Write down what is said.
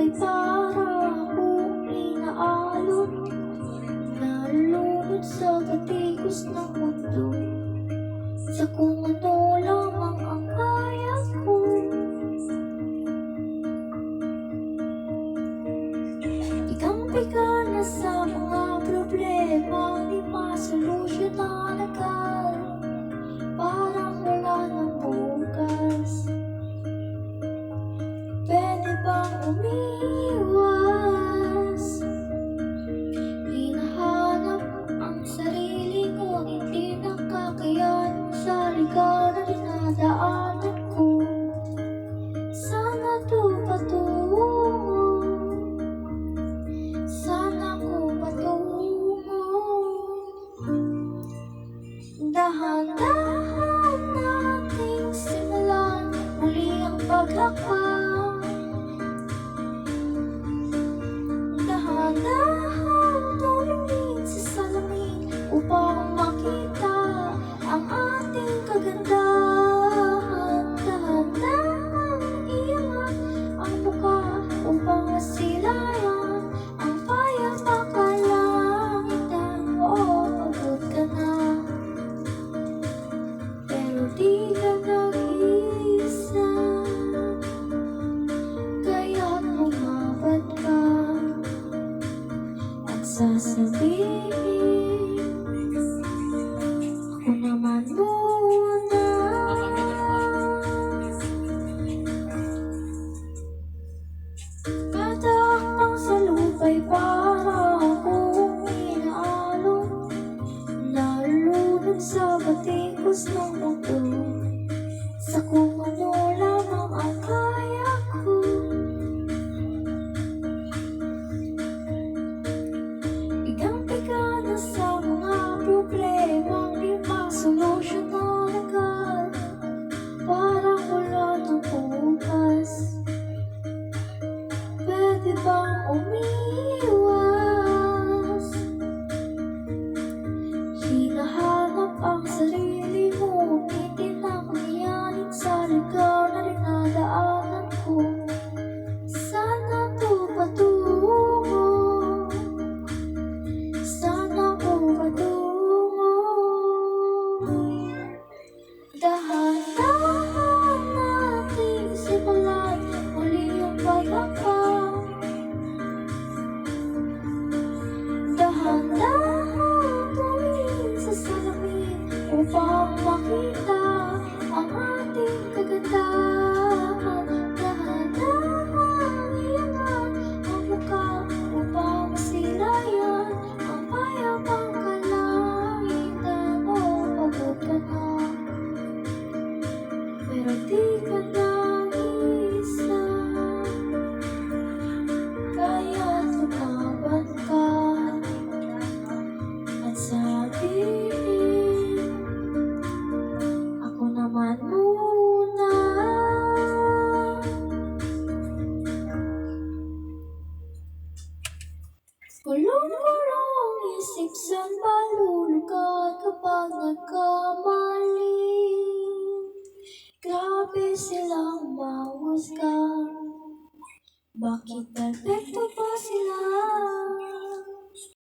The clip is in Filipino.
salubay para akong inaalon, nalulunod sa katikos ng mundo, sa kung ano lamang ang kaya ko. Ikampi ka na sa mga problema, di masolusyonan agad, parang wala nang bukas. Pwede bang umiwas? Hinahanap ang sarili ko, hindi nakakayanan sa ligaw na dinadaanan ko. Sana to patungo, sana ko patungo. Dahan-dahan nating simulan muli ang paghakbang. Dahan-dahan tumingin sa salamin upang makita ang ating kagandahan. Dahan-dahan iangat ang muka upang masilayan ang payapakalangitan. Oo, pagod ka na, pero di ka nag-iisa, kaya't bumabad ka at sasabihin, ako naman muna. Katakpang salubay para akong inaalon, nalulunod sa batikos ng mundo, sa kung ano lamang ang kaya ko. Ikampi ka na sa mga problemang di masolusyonan agad, parang wala nang bukas. Pwede bang umiwas? Hinahanap ang sarili mo, hindi nakakayanin sa ligaw na dinadaanan ko. Sana to patungo, sana ko patungo. Dahan-dahan nating simulan muli ang paghakbang. Dahan-dahan tumingin sa salamin upang makita ang ating kagandahan. Dahan-dahan iangat ang muka upang masilayan ang payapang kalangitan. Oo, pagod ka na, pero di ka nag-iisa, kaya't lumaban ka at sabihin, ako naman muna. Kulong-kulong isip saan ba lulugar kapag nagkamali? Grabe silang mahusga, bakit perfecto pa sila?